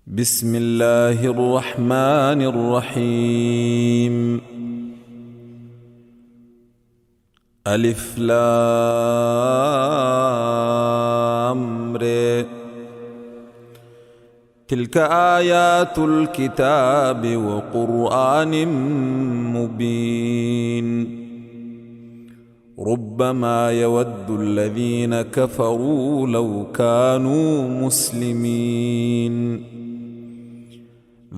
بسم الله الرحمن الرحيم. ألف لام ر. تلك آيات الكتاب وقرآن مبين. ربما يود الذين كفروا لو كانوا مسلمين.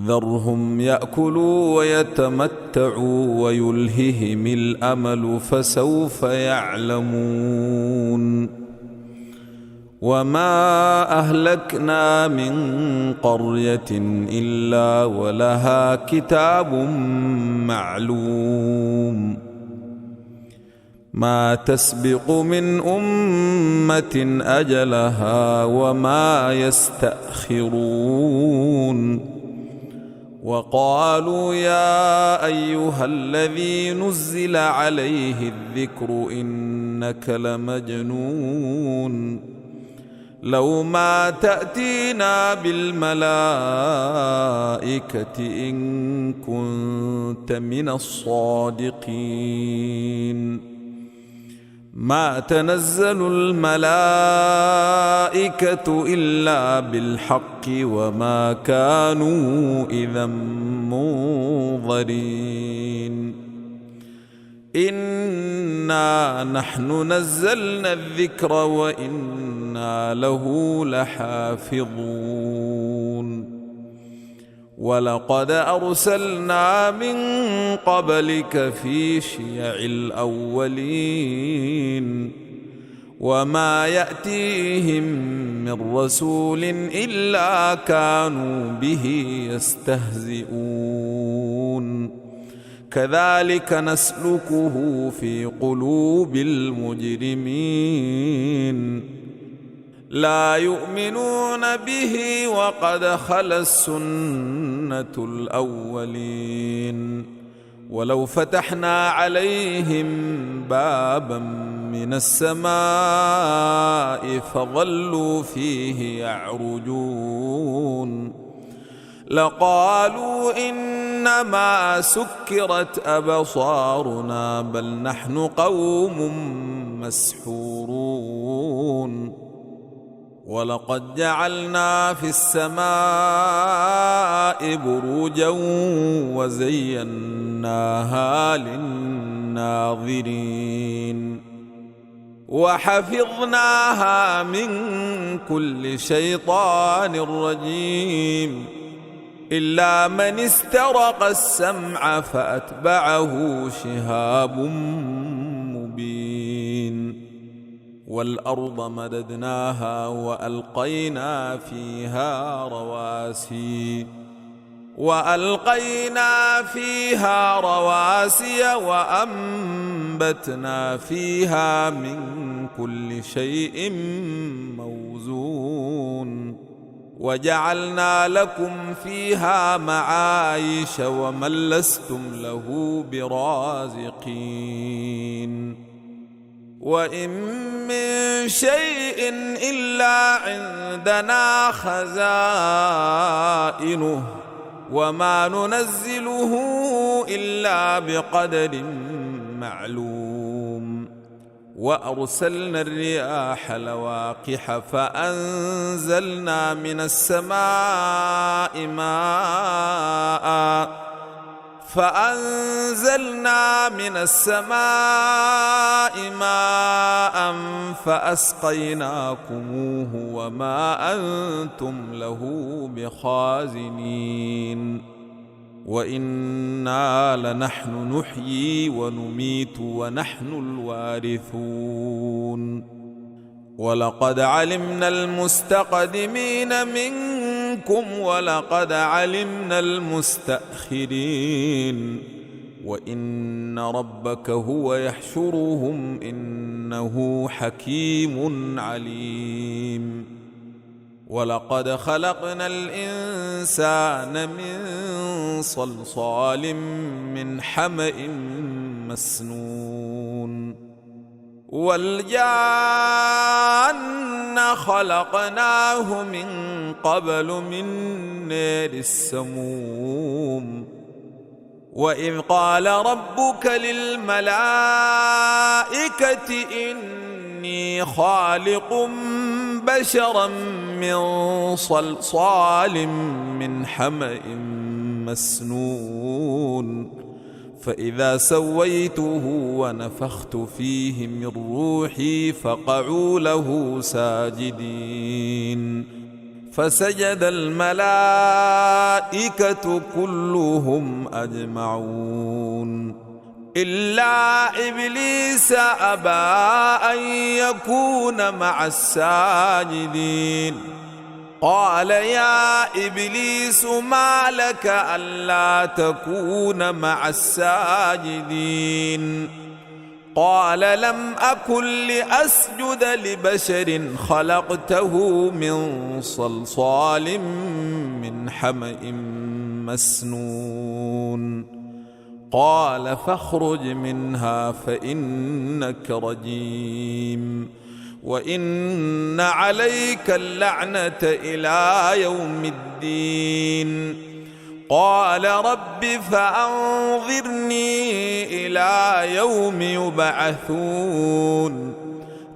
ذرهم يأكلوا ويتمتعوا ويلههم الأمل فسوف يعلمون. وما أهلكنا من قرية إلا ولها كتاب معلوم. ما تسبق من أمة أجلها وما يستأخرون. وقالوا يا أيها الذي نزل عليه الذكر إنك لمجنون. لو ما تأتينا بالملائكة إن كنت من الصادقين. ما تنزل الملائكة إلا بالحق وما كانوا إذا منظرين. إنا نحن نزلنا الذكر وإنا له لحافظون. ولقد أرسلنا من قبلك في شيع الأولين. وما يأتيهم من رسول إلا كانوا به يستهزئون. كذلك نسلكه في قلوب المجرمين. لا يؤمنون به وقد خلت سنة الأولين. ولو فتحنا عليهم بابا من السماء فظلوا فيه يعرجون لقالوا إنما سكرت أبصارنا بل نحن قوم مسحورون. ولقد جعلنا في السماء بروجا وزيناها للناظرين. وحفظناها من كل شيطان رجيم إلا من استرق السمع فأتبعه شهاب مبين. والأرض مددناها وألقينا فيها رواسي وأنبتنا فيها من كل شيء موزون. وجعلنا لكم فيها معايش ومن لستم له برازقين. وإن من شيء إلا عندنا خزائنه وما ننزله إلا بقدر معلوم. وأرسلنا الرياح لواقح فأنزلنا من السماء ماء فأسقيناكموه وما أنتم له بخازنين. وإنا لنحن نحيي ونميت ونحن الوارثون. ولقد علمنا المستقدمين منكم ولقد علمنا المستأخرين. وإن ربك هو يحشرهم إنه حكيم عليم. ولقد خلقنا الإنسان من صلصال من حمأ مسنون. والجان خلقناه من قبل من نار السموم وإذ قال ربك للملائكة إني خالق بشرا من صلصال من حمأ مسنون فإذا سويته ونفخت فيه من روحي فقعوا له ساجدين فسجد الملائكة كلهم أجمعون إلا إبليس أبى أن يكون مع الساجدين قال يا إبليس ما لك ألا تكون مع الساجدين قال لم أكن لأسجد لبشر خلقته من صلصال من حمأ مسنون قال فاخرج منها فإنك رجيم وإن عليك اللعنة إلى يوم الدين قال رب فأنظرني إلى يوم يبعثون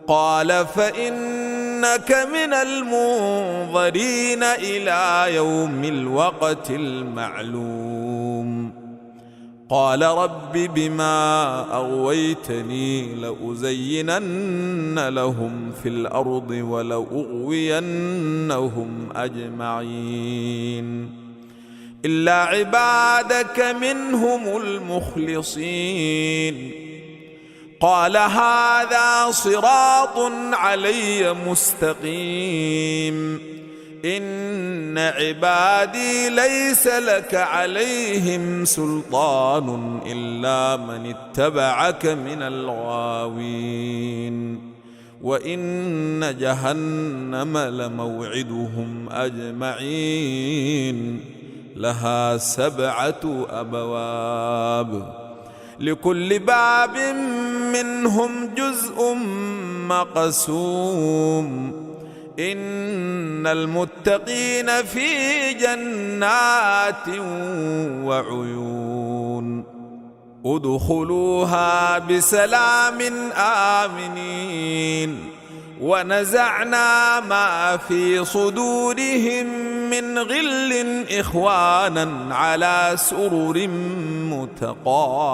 قال فإنك من المنظرين إلى يوم الوقت المعلوم قال رب بما أغويتني لأزينن لهم في الأرض ولأغوينهم أجمعين إلا عبادك منهم المخلصين قال هذا صراط علي مستقيم إن عبادي ليس لك عليهم سلطان إلا من اتبعك من الغاوين وإن جهنم لموعدهم أجمعين لها 7 أبواب لكل باب منهم جزء مقسوم إن المتقين في جنات وعيون ادخلوها بسلام آمنين ونزعنا ما في صدورهم من غل إخوانا على سرر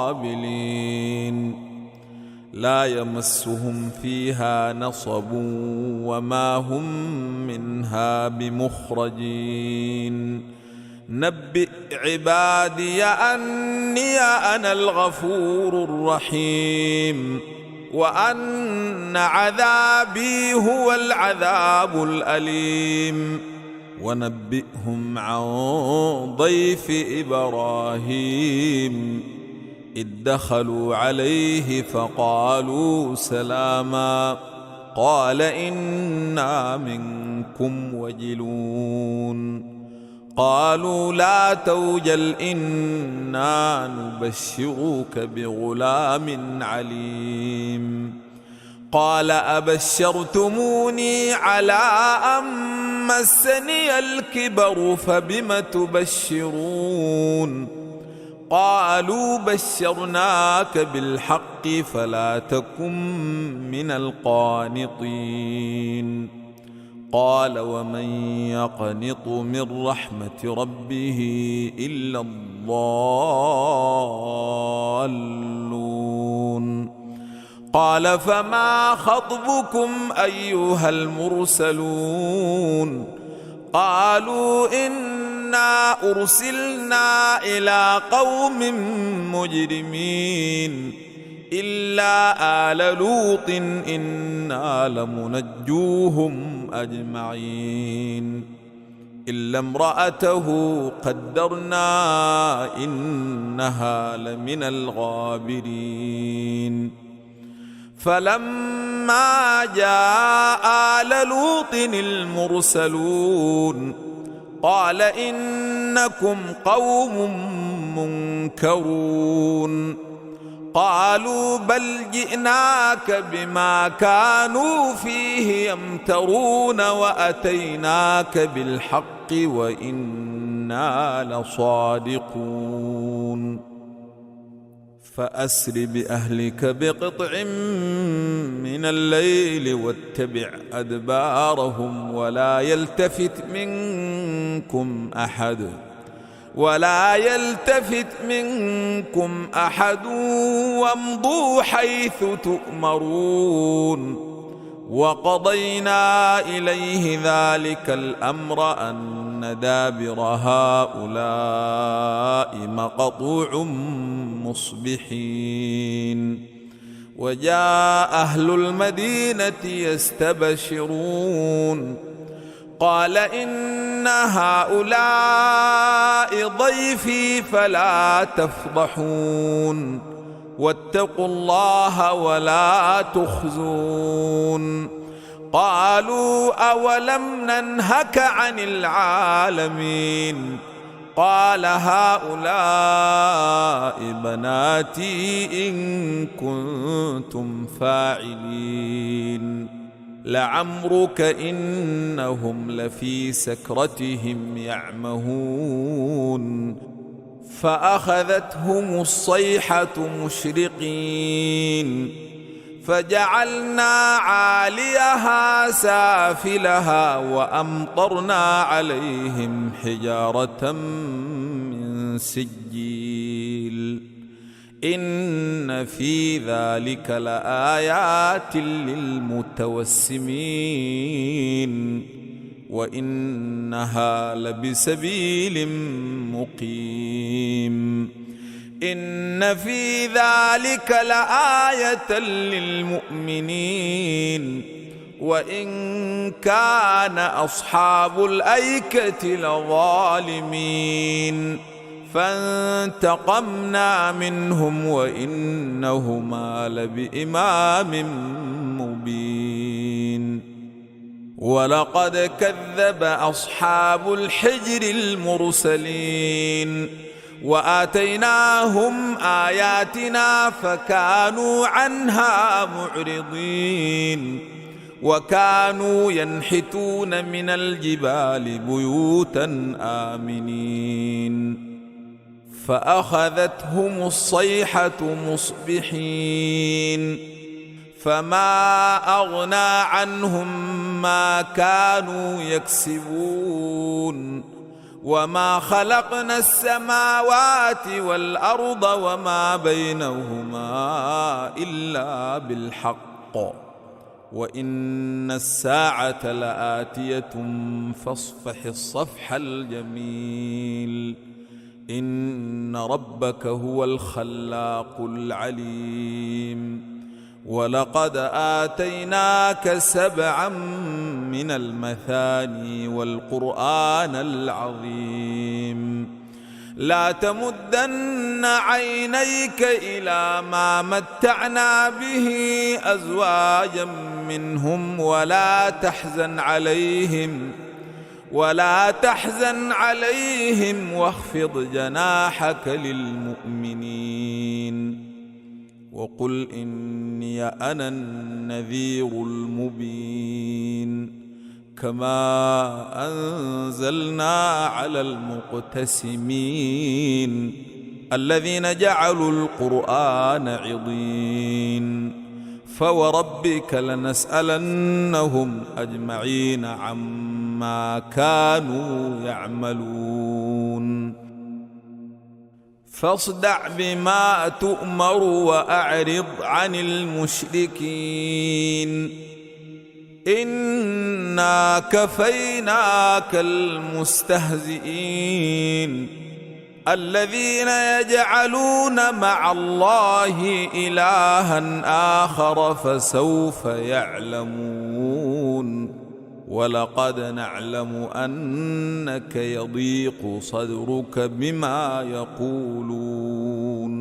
متقابلين لا يمسهم فيها نصب وما هم منها بمخرجين نبئ عبادي أني أنا الغفور الرحيم وأن عذابي هو العذاب الأليم ونبئهم عن ضيف إبراهيم إذ دخلوا عليه فقالوا سلاما قال إنا منكم وجلون قالوا لا توجل إنا نبشرك بغلام عليم قال أبشرتموني على أن مسني الكبر فبم تبشرون قالوا بشرناك بالحق فلا تكن من القانطين قال ومن يقنط من رحمة ربه إلا الضالون قال فما خطبكم أيها المرسلون قالوا إنا أرسلنا إلى قوم مجرمين إلا آل لوط إنا لمنجوهم أجمعين إلا امرأته قدرنا إنها لمن الغابرين فلما جاء آل لوط المرسلون قال إنكم قوم منكرون قالوا بل جئناك بما كانوا فيه يمترون وأتيناك بالحق وإنا لصادقون فأسر بأهلك بقطع من الليل واتبع أدبارهم ولا يلتفت منكم أحد وامضوا حيث تؤمرون وقضينا إليه ذلك الأمر أن دابر هؤلاء مقطوع مصبحين وجاء أهل المدينة يستبشرون قال إن هؤلاء ضيفي فلا تفضحون واتقوا الله ولا تخزون قالوا أولم ننهك عن العالمين قال هؤلاء بناتي إن كنتم فاعلين لعمرك إنهم لفي سكرتهم يعمهون فأخذتهم الصيحة مشرقين فجعلنا عاليها سافلها وأمطرنا عليهم حجارة من سجيل إن في ذلك لآيات للمتوسمين وإنها لبسبيل مقيم إن في ذلك لآية للمؤمنين وإن كان أصحاب الأيكة لظالمين فانتقمنا منهم وإنهما لبإمام مبين ولقد كذب أصحاب الحجر المرسلين وآتيناهم آياتنا فكانوا عنها معرضين وكانوا ينحتون من الجبال بيوتا آمنين فأخذتهم الصيحة مصبحين فما أغنى عنهم ما كانوا يكسبون وما خلقنا السماوات والأرض وما بينهما إلا بالحق وإن الساعة لآتية فاصفح الصفح الجميل إن ربك هو الخلاق العليم ولقد آتيناك 7 من المثاني والقرآن العظيم لا تمدن عينيك إلى ما متعنا به أزواجا منهم ولا تحزن عليهم واخفض جناحك للمؤمنين وقل إني أنا النذير المبين كما أنزلنا على المقتسمين الذين جعلوا القرآن عضين فوربك لنسألنهم أجمعين عما كانوا يعملون فاصدع بما تؤمر وأعرض عن المشركين إنا كفيناك المستهزئين الذين يجعلون مع الله إلها آخر فسوف يعلمون ولقد نعلم أنك يضيق صدرك بما يقولون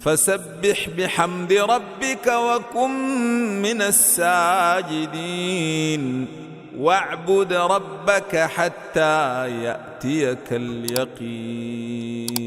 فسبح بحمد ربك وكن من الساجدين واعبد ربك حتى يأتيك اليقين.